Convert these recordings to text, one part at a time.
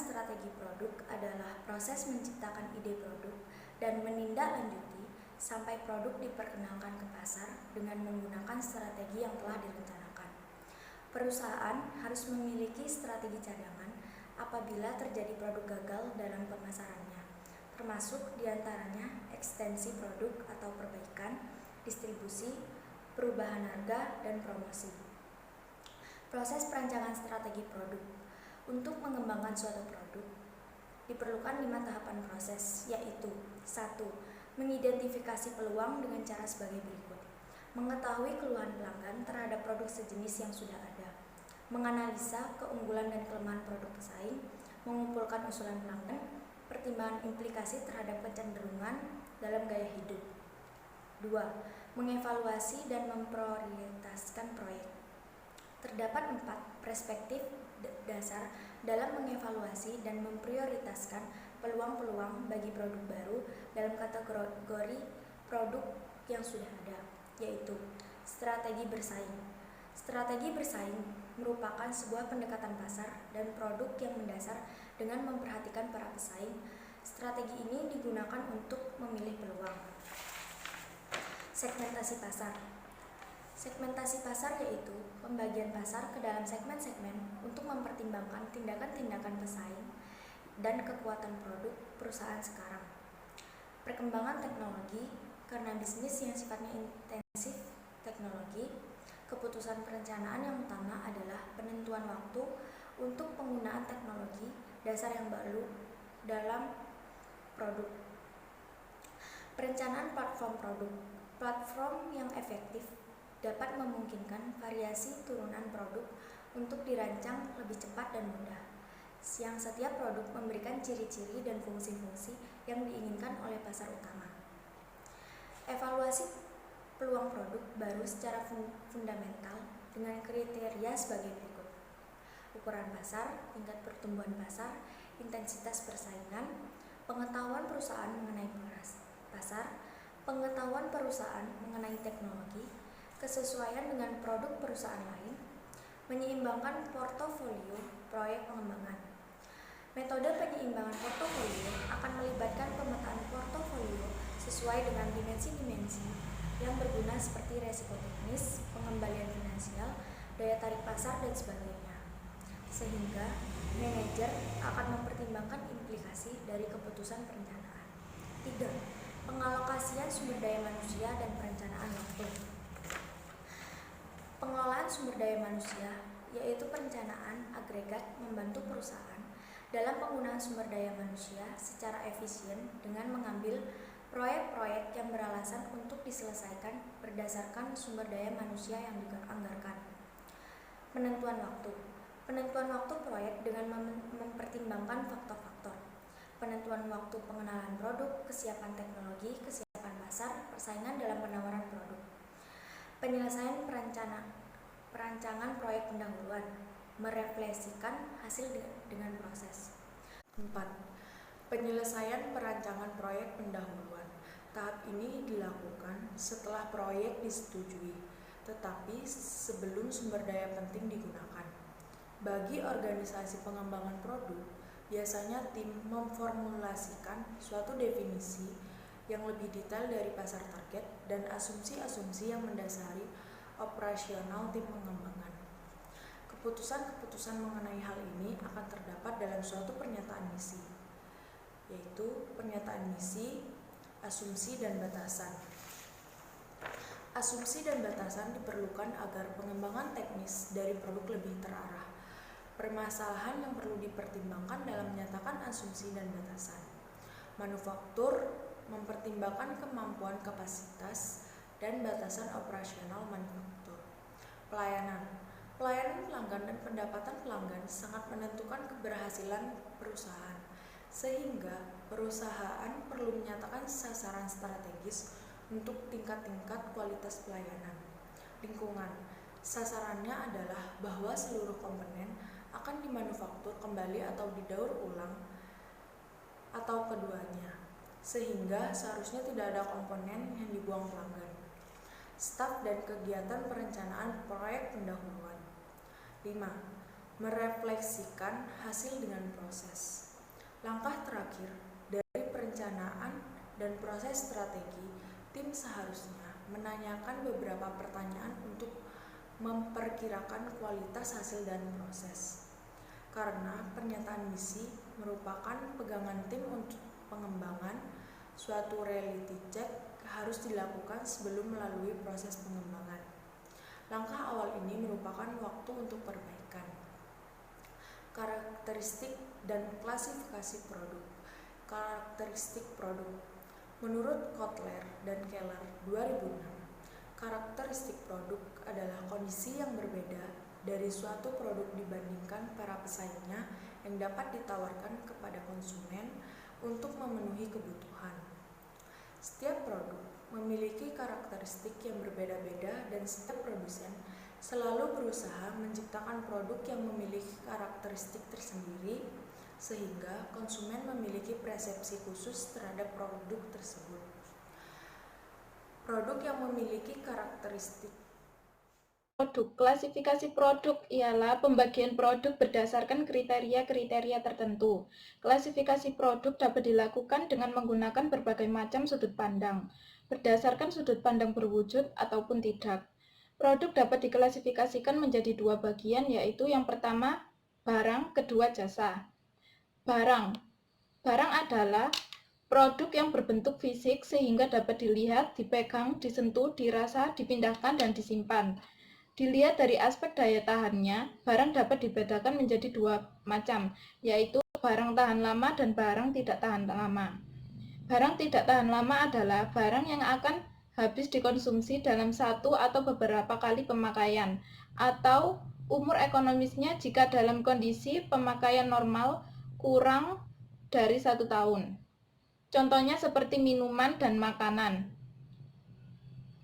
strategi produk adalah proses menciptakan ide produk dan menindaklanjuti sampai produk diperkenalkan ke pasar dengan menggunakan strategi yang telah direncanakan. Perusahaan harus memiliki strategi cadangan apabila terjadi produk gagal dalam pemasarannya, termasuk diantaranya ekstensi produk atau perbaikan, distribusi, perubahan harga, dan promosi. Proses perancangan strategi produk. Untuk mengembangkan suatu produk, diperlukan 5 tahapan proses, yaitu 1. Mengidentifikasi peluang dengan cara sebagai berikut. Mengetahui keluhan pelanggan terhadap produk sejenis yang sudah ada. Menganalisa keunggulan dan kelemahan produk pesaing. Mengumpulkan usulan pelanggan. Pertimbangan implikasi terhadap kecenderungan dalam gaya hidup. 2. Mengevaluasi dan memprioritaskan proyek. Terdapat 4 perspektif dasar dalam mengevaluasi dan memprioritaskan peluang-peluang bagi produk baru dalam kategori produk yang sudah ada, yaitu strategi bersaing. Strategi bersaing merupakan sebuah pendekatan pasar dan produk yang mendasar dengan memperhatikan para pesaing. Strategi ini digunakan untuk memilih peluang. Segmentasi pasar. Segmentasi pasar yaitu pembagian pasar ke dalam segmen-segmen untuk mempertimbangkan tindakan-tindakan pesaing dan kekuatan produk perusahaan sekarang. Perkembangan teknologi. Karena bisnis yang sifatnya intensif teknologi, keputusan perencanaan yang utama adalah penentuan waktu untuk penggunaan teknologi dasar yang baru dalam produk. Perencanaan platform produk. Platform yang efektif dapat memungkinkan variasi turunan produk untuk dirancang lebih cepat dan mudah, yang setiap produk memberikan ciri-ciri dan fungsi-fungsi yang diinginkan oleh pasar utama. Evaluasi peluang produk baru secara fundamental dengan kriteria sebagai berikut. Ukuran pasar, tingkat pertumbuhan pasar, intensitas persaingan, pengetahuan perusahaan mengenai pasar, pengetahuan perusahaan mengenai teknologi, kesesuaian dengan produk perusahaan lain, menyeimbangkan portofolio proyek pengembangan. Metode penyeimbangan portofolio akan melibatkan pemetaan portofolio sesuai dengan dimensi-dimensi yang berguna seperti resiko teknis, pengembalian finansial, daya tarik pasar, dan sebagainya. Sehingga manajer akan mempertimbangkan implikasi dari keputusan perencanaan. 3. Pengalokasian sumber daya manusia dan perencanaan waktu. Pengelolaan sumber daya manusia, yaitu perencanaan agregat membantu perusahaan dalam penggunaan sumber daya manusia secara efisien dengan mengambil proyek-proyek yang beralasan untuk diselesaikan berdasarkan sumber daya manusia yang dianggarkan. Penentuan waktu. Penentuan waktu proyek dengan mempertimbangkan faktor-faktor. Penentuan waktu pengenalan produk, kesiapan teknologi, kesiapan pasar, persaingan dalam penawaran produk. Penyelesaian perancangan proyek pendahuluan, merefleksikan hasil dengan proses. 4. Penyelesaian perancangan proyek pendahuluan. Tahap ini dilakukan setelah proyek disetujui, tetapi sebelum sumber daya penting digunakan. Bagi organisasi pengembangan produk, biasanya tim memformulasikan suatu definisi yang lebih detail dari pasar target dan asumsi-asumsi yang mendasari operasional tim pengembangan. Keputusan-keputusan mengenai hal ini akan terdapat dalam suatu pernyataan misi, yaitu pernyataan misi, asumsi, dan batasan. Asumsi dan batasan diperlukan agar pengembangan teknis dari produk lebih terarah. Permasalahan yang perlu dipertimbangkan dalam menyatakan asumsi dan batasan. Manufaktur mempertimbangkan kemampuan kapasitas dan batasan operasional manufaktur. Pelayanan pelanggan dan pendapatan pelanggan sangat menentukan keberhasilan perusahaan, sehingga perusahaan perlu menyatakan sasaran strategis untuk tingkat-tingkat kualitas pelayanan. Lingkungan, sasarannya adalah bahwa seluruh komponen akan dimanufaktur kembali atau didaur ulang atau keduanya, sehingga seharusnya tidak ada komponen yang dibuang pelanggan. Staf dan kegiatan perencanaan proyek pendahuluan. 5. merefleksikan hasil dengan proses. Langkah terakhir dari perencanaan dan proses strategi, tim seharusnya menanyakan beberapa pertanyaan untuk memperkirakan kualitas hasil dan proses. Karena pernyataan misi merupakan pegangan tim untuk pengembangan, suatu reality check harus dilakukan sebelum melalui proses pengembangan. Langkah awal ini merupakan waktu untuk perbaikan. Karakteristik dan klasifikasi produk. Karakteristik produk. Menurut Kotler dan Keller 2006, karakteristik produk adalah kondisi yang berbeda dari suatu produk dibandingkan para pesaingnya yang dapat ditawarkan kepada konsumen untuk memenuhi kebutuhan. Setiap produk memiliki karakteristik yang berbeda-beda dan setiap produsen selalu berusaha menciptakan produk yang memiliki karakteristik tersendiri sehingga konsumen memiliki persepsi khusus terhadap produk tersebut. Produk yang memiliki karakteristik produk. Klasifikasi produk ialah pembagian produk berdasarkan kriteria-kriteria tertentu. Klasifikasi produk dapat dilakukan dengan menggunakan berbagai macam sudut pandang, berdasarkan sudut pandang berwujud ataupun tidak. Produk dapat diklasifikasikan menjadi dua bagian, yaitu yang pertama barang, kedua jasa. Barang adalah produk yang berbentuk fisik sehingga dapat dilihat, dipegang, disentuh, dirasa, dipindahkan, dan disimpan. Dilihat dari aspek daya tahannya, barang dapat dibedakan menjadi dua macam, yaitu barang tahan lama dan barang tidak tahan lama. Barang tidak tahan lama adalah barang yang akan habis dikonsumsi dalam satu atau beberapa kali pemakaian, atau umur ekonomisnya jika dalam kondisi pemakaian normal kurang dari 1 tahun. Contohnya seperti minuman dan makanan,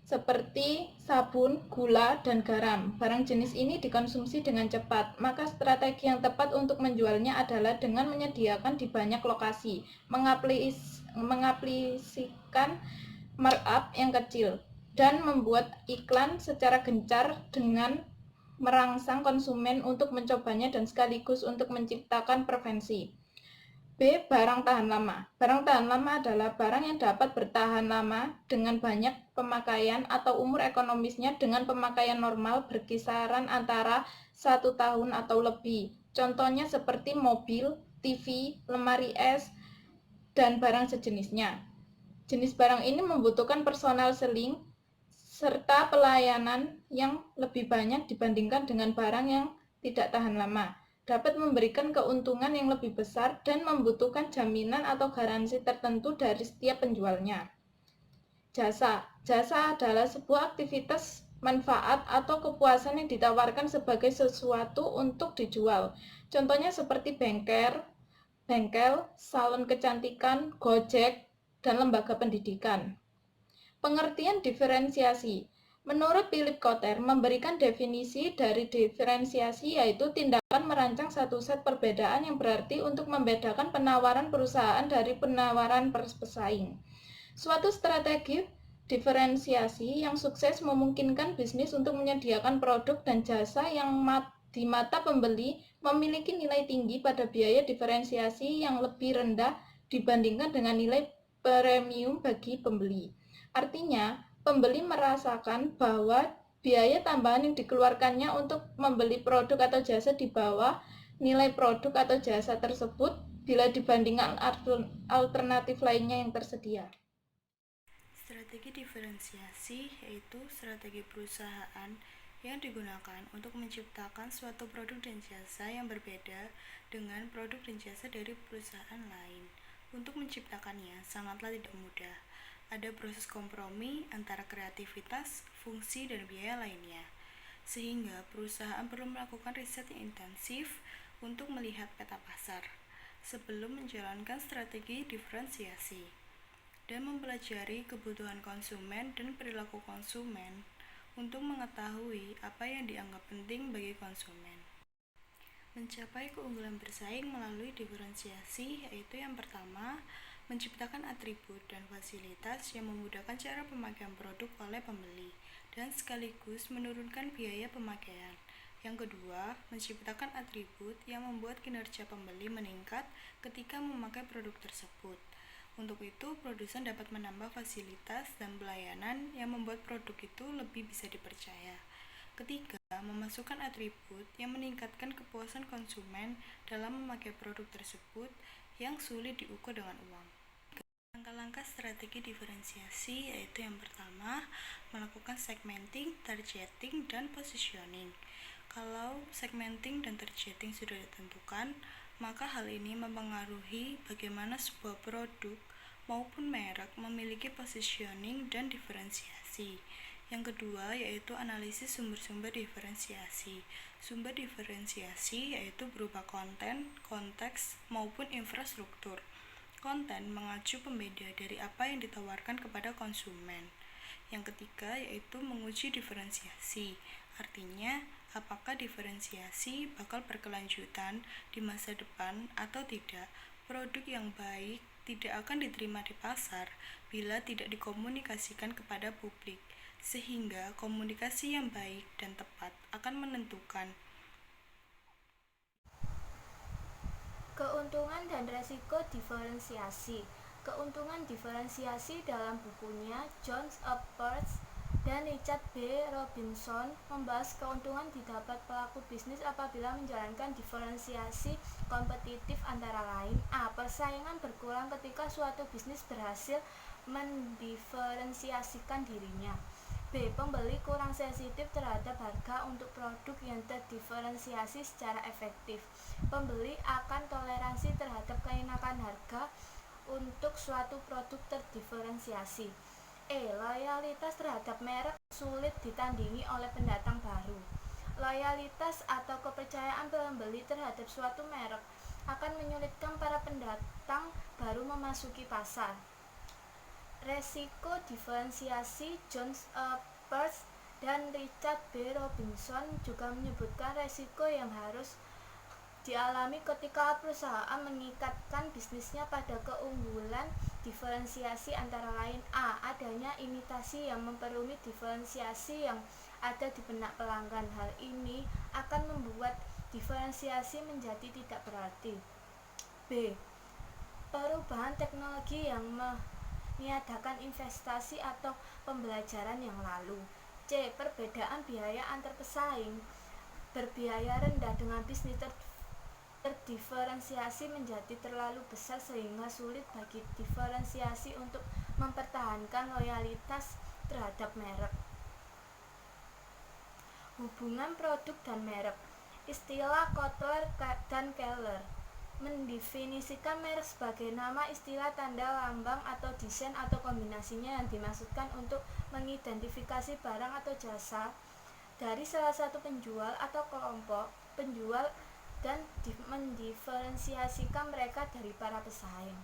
seperti sabun, gula, dan garam. Barang jenis ini dikonsumsi dengan cepat, maka strategi yang tepat untuk menjualnya adalah dengan menyediakan di banyak lokasi, mengaplikasikan markup yang kecil, dan membuat iklan secara gencar dengan merangsang konsumen untuk mencobanya dan sekaligus untuk menciptakan preferensi. B. Barang tahan lama. Barang tahan lama adalah barang yang dapat bertahan lama dengan banyak pemakaian atau umur ekonomisnya dengan pemakaian normal berkisaran antara 1 tahun atau lebih. Contohnya seperti mobil, TV, lemari es, dan barang sejenisnya. Jenis barang ini membutuhkan personal seling serta pelayanan yang lebih banyak dibandingkan dengan barang yang tidak tahan lama. Dapat memberikan keuntungan yang lebih besar dan membutuhkan jaminan atau garansi tertentu dari setiap penjualnya. Jasa adalah sebuah aktivitas manfaat atau kepuasan yang ditawarkan sebagai sesuatu untuk dijual. Contohnya seperti bengkel, salon kecantikan, Gojek, dan lembaga pendidikan. Pengertian diferensiasi. Menurut Philip Kotler, memberikan definisi dari diferensiasi yaitu tindakan merancang satu set perbedaan yang berarti untuk membedakan penawaran perusahaan dari penawaran pesaing. Suatu strategi diferensiasi yang sukses memungkinkan bisnis untuk menyediakan produk dan jasa yang di mata pembeli memiliki nilai tinggi pada biaya diferensiasi yang lebih rendah dibandingkan dengan nilai premium bagi pembeli. Artinya, pembeli merasakan bahwa biaya tambahan yang dikeluarkannya untuk membeli produk atau jasa di bawah nilai produk atau jasa tersebut bila dibandingkan alternatif lainnya yang tersedia. Strategi diferensiasi yaitu strategi perusahaan yang digunakan untuk menciptakan suatu produk dan jasa yang berbeda dengan produk dan jasa dari perusahaan lain. Untuk menciptakannya sangatlah tidak mudah. Ada proses kompromi antara kreativitas, fungsi, dan biaya lainnya. Sehingga perusahaan perlu melakukan riset yang intensif untuk melihat peta pasar sebelum menjalankan strategi diferensiasi dan mempelajari kebutuhan konsumen dan perilaku konsumen untuk mengetahui apa yang dianggap penting bagi konsumen. Mencapai keunggulan bersaing melalui diferensiasi yaitu yang pertama, menciptakan atribut dan fasilitas yang memudahkan cara pemakaian produk oleh pembeli dan sekaligus menurunkan biaya pemakaian. Yang kedua, menciptakan atribut yang membuat kinerja pembeli meningkat ketika memakai produk tersebut. Untuk itu, produsen dapat menambah fasilitas dan pelayanan yang membuat produk itu lebih bisa dipercaya. Ketiga, memasukkan atribut yang meningkatkan kepuasan konsumen dalam memakai produk tersebut yang sulit diukur dengan uang. Langkah-langkah strategi diferensiasi yaitu yang pertama, melakukan segmenting, targeting, dan positioning. Kalau segmenting dan targeting sudah ditentukan, maka hal ini mempengaruhi bagaimana sebuah produk maupun merek memiliki positioning dan diferensiasi. Yang kedua yaitu analisis sumber-sumber diferensiasi. Sumber diferensiasi yaitu berupa konten, konteks, maupun infrastruktur. Konten mengacu pembeda dari apa yang ditawarkan kepada konsumen. Yang ketiga yaitu menguji diferensiasi. Artinya, apakah diferensiasi bakal berkelanjutan di masa depan atau tidak. Produk yang baik tidak akan diterima di pasar bila tidak dikomunikasikan kepada publik, sehingga komunikasi yang baik dan tepat akan menentukan keuntungan dan resiko diferensiasi. Keuntungan diferensiasi dalam bukunya John Peirce dan Richard B. Robinson membahas keuntungan didapat pelaku bisnis apabila menjalankan diferensiasi kompetitif antara lain A. Persaingan berkurang ketika suatu bisnis berhasil mendiferensiasikan dirinya. B. Pembeli kurang sensitif terhadap harga untuk produk yang terdiferensiasi secara efektif. Pembeli akan toleransi terhadap kenaikkan harga untuk suatu produk terdiferensiasi. E. Loyalitas terhadap merek sulit ditandingi oleh pendatang baru. Loyalitas atau kepercayaan pembeli terhadap suatu merek akan menyulitkan para pendatang baru memasuki pasar. Resiko diferensiasi. John Peirce dan Richard B. Robinson juga menyebutkan resiko yang harus dialami ketika perusahaan mengikatkan bisnisnya pada keunggulan diferensiasi antara lain A. Adanya imitasi yang memperumit diferensiasi yang ada di benak pelanggan. Hal ini akan membuat diferensiasi menjadi tidak berarti. B. Perubahan teknologi yang meniadakan investasi atau pembelajaran yang lalu. C. Perbedaan biaya antar pesaing. Berbiaya rendah dengan bisnis terdiferensiasi menjadi terlalu besar sehingga sulit bagi diferensiasi untuk mempertahankan loyalitas terhadap merek. Hubungan produk dan merek. Istilah Kotler dan Keller mendefinisikan merek sebagai nama, istilah, tanda, lambang, atau desain atau kombinasinya yang dimaksudkan untuk mengidentifikasi barang atau jasa dari salah satu penjual atau kelompok penjual dan mendiferensiasikan mereka dari para pesaing.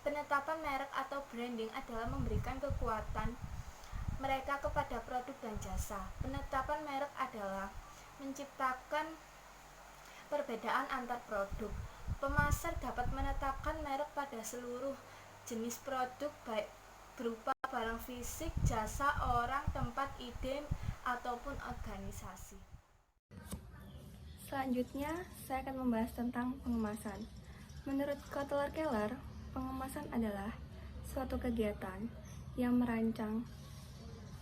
Penetapan merek atau branding adalah memberikan kekuatan mereka kepada produk dan jasa. Penetapan merek adalah menciptakan perbedaan antar produk. Pemasar dapat menetapkan merek pada seluruh jenis produk, baik berupa barang fisik, jasa, orang, tempat, ide, ataupun organisasi. Selanjutnya, saya akan membahas tentang pengemasan. Menurut Kotler-Keller, pengemasan adalah suatu kegiatan yang merancang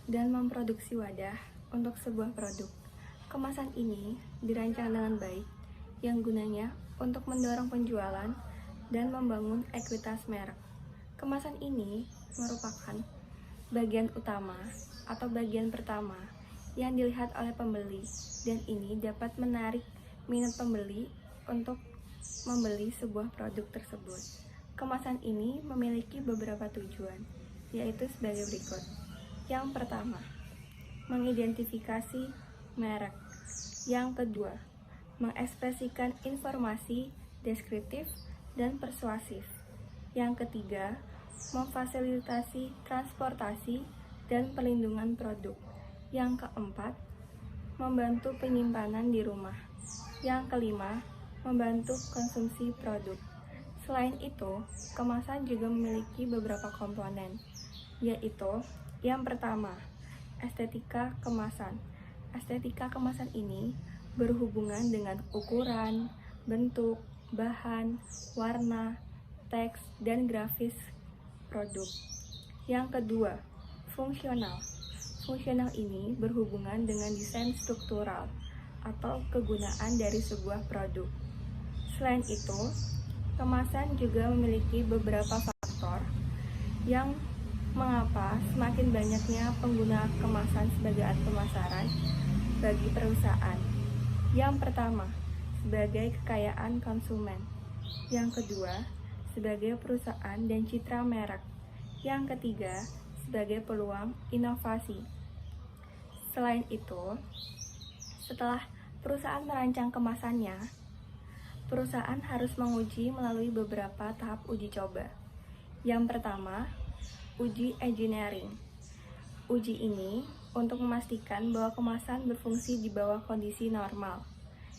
dan memproduksi wadah untuk sebuah produk. Kemasan ini dirancang dengan baik, yang gunanya untuk mendorong penjualan dan membangun ekuitas merek. Kemasan ini merupakan bagian utama atau bagian pertama yang dilihat oleh pembeli, dan ini dapat menarik minat pembeli untuk membeli sebuah produk tersebut. Kemasan ini memiliki beberapa tujuan, yaitu sebagai berikut. Yang pertama, mengidentifikasi merek. Yang kedua, mengekspresikan informasi deskriptif dan persuasif. Yang ketiga, memfasilitasi transportasi dan pelindungan produk. Yang keempat, membantu penyimpanan di rumah. Yang kelima, membantu konsumsi produk. Selain itu, kemasan juga memiliki beberapa komponen, yaitu yang pertama, estetika kemasan. Estetika kemasan ini berhubungan dengan ukuran, bentuk, bahan, warna, teks, dan grafis produk. Yang kedua, fungsional. Fungsional ini berhubungan dengan desain struktural atau kegunaan dari sebuah produk. Selain itu, kemasan juga memiliki beberapa faktor yang mengapa semakin banyaknya pengguna kemasan sebagai alat pemasaran bagi perusahaan. Yang pertama, sebagai kekayaan konsumen. Yang kedua, sebagai perusahaan dan citra merek. Yang ketiga, sebagai peluang inovasi. Selain itu, setelah perusahaan merancang kemasannya, perusahaan harus menguji melalui beberapa tahap uji coba. Yang pertama, uji engineering. Uji ini untuk memastikan bahwa kemasan berfungsi di bawah kondisi normal.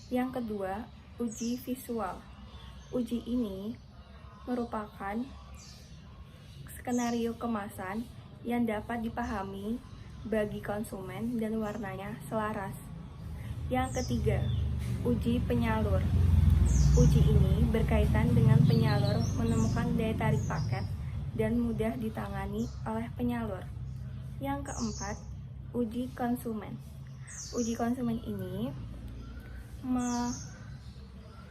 Yang kedua, uji visual. Uji ini merupakan skenario kemasan yang dapat dipahami bagi konsumen dan warnanya selaras. Yang ketiga, uji penyalur. Uji ini berkaitan dengan penyalur menemukan daya tarik paket dan mudah ditangani oleh penyalur. Yang keempat, uji konsumen. Uji konsumen ini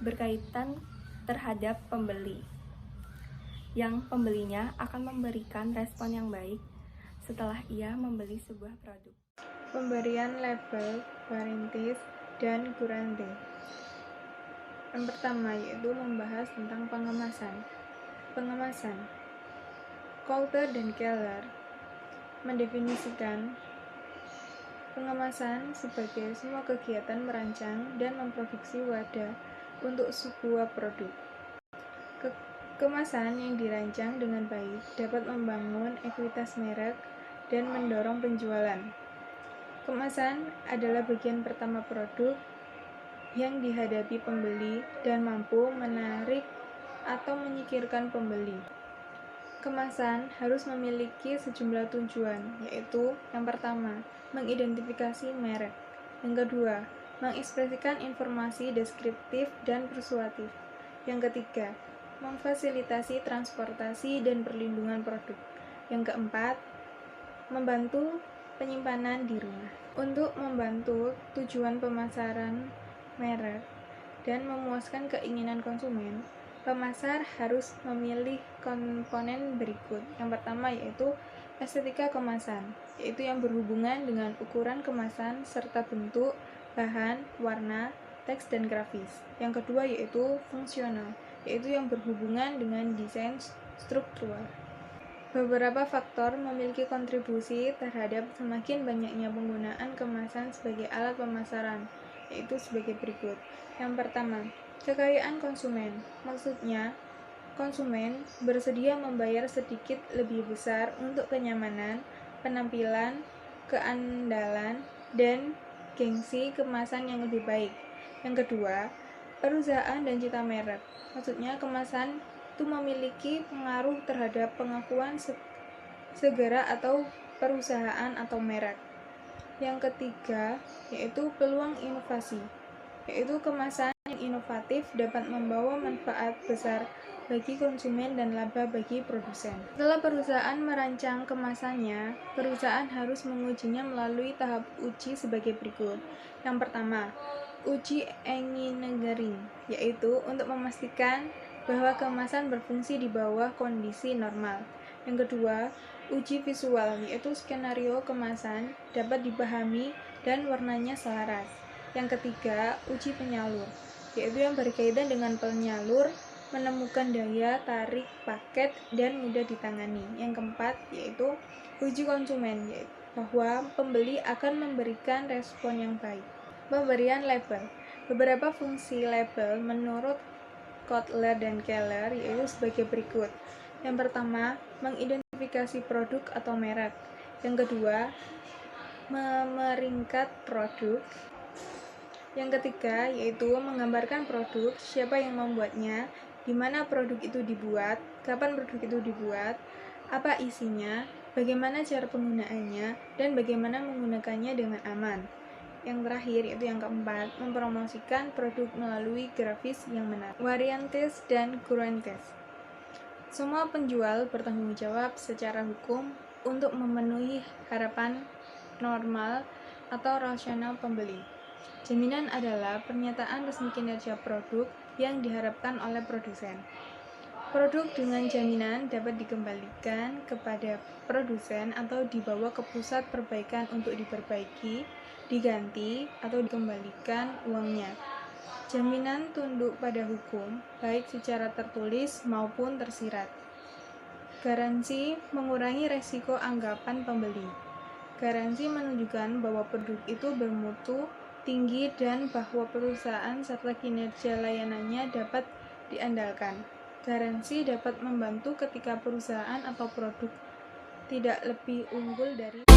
berkaitan terhadap pembeli, yang pembelinya akan memberikan respon yang baik setelah ia membeli sebuah produk. Pemberian label, warranties, dan guarantee. Yang pertama yaitu membahas tentang pengemasan. Pengemasan. Coulter dan Keller mendefinisikan pengemasan sebagai semua kegiatan merancang dan memproduksi wadah untuk sebuah produk. Kemasan yang dirancang dengan baik dapat membangun ekuitas merek dan mendorong penjualan. Kemasan adalah bagian pertama produk yang dihadapi pembeli dan mampu menarik atau menyingkirkan pembeli. Kemasan harus memiliki sejumlah tujuan, yaitu yang pertama, mengidentifikasi merek. Yang kedua, mengekspresikan informasi deskriptif dan persuasif. Yang ketiga, memfasilitasi transportasi dan perlindungan produk. Yang keempat, membantu penyimpanan di rumah. Untuk membantu tujuan pemasaran merek dan memuaskan keinginan konsumen, pemasar harus memilih komponen berikut. Yang pertama yaitu estetika kemasan, yaitu yang berhubungan dengan ukuran kemasan serta bentuk, bahan, warna, teks, dan grafis. Yang kedua yaitu fungsional, yaitu yang berhubungan dengan desain struktural. Beberapa faktor memiliki kontribusi terhadap semakin banyaknya penggunaan kemasan sebagai alat pemasaran, yaitu sebagai berikut. Yang pertama, kekayaan konsumen. Maksudnya, konsumen bersedia membayar sedikit lebih besar untuk kenyamanan, penampilan, keandalan, dan gengsi kemasan yang lebih baik. Yang kedua, perusahaan dan citra merek. Maksudnya, kemasan itu memiliki pengaruh terhadap pengakuan segera atau perusahaan atau merek. Yang ketiga, yaitu peluang inovasi, yaitu kemasan yang inovatif dapat membawa manfaat besar bagi konsumen dan laba bagi produsen. Setelah perusahaan merancang kemasannya, perusahaan harus mengujinya melalui tahap uji sebagai berikut. Yang pertama, uji engineering, yaitu untuk memastikan bahwa kemasan berfungsi di bawah kondisi normal. Yang kedua, uji visual, yaitu skenario kemasan dapat dipahami dan warnanya selaras. Yang ketiga, uji penyalur, yaitu yang berkaitan dengan penyalur, menemukan daya tarik paket dan mudah ditangani. Yang keempat, yaitu uji konsumen, yaitu bahwa pembeli akan memberikan respon yang baik. Pemberian label. Beberapa fungsi label menurut Coulter dan Keller yaitu sebagai berikut. Yang pertama, mengidentifikasi produk atau merek. Yang kedua, memeringkat produk. Yang ketiga, yaitu menggambarkan produk, siapa yang membuatnya, di mana produk itu dibuat, kapan produk itu dibuat, apa isinya, bagaimana cara penggunaannya, dan bagaimana menggunakannya dengan aman. yang terakhir, yaitu yang keempat, mempromosikan produk melalui grafis yang menarik. Variantes dan congruentes. Semua penjual bertanggung jawab secara hukum untuk memenuhi harapan normal atau rasional pembeli. Jaminan adalah pernyataan resmi kinerja produk yang diharapkan oleh produsen. Produk dengan jaminan dapat dikembalikan kepada produsen atau dibawa ke pusat perbaikan untuk diperbaiki, diganti, atau dikembalikan uangnya. Jaminan tunduk pada hukum, baik secara tertulis maupun tersirat. Garansi mengurangi resiko anggapan pembeli. Garansi menunjukkan bahwa produk itu bermutu tinggi dan bahwa perusahaan serta kinerja layanannya dapat diandalkan. Garansi dapat membantu ketika perusahaan atau produk tidak lebih unggul dari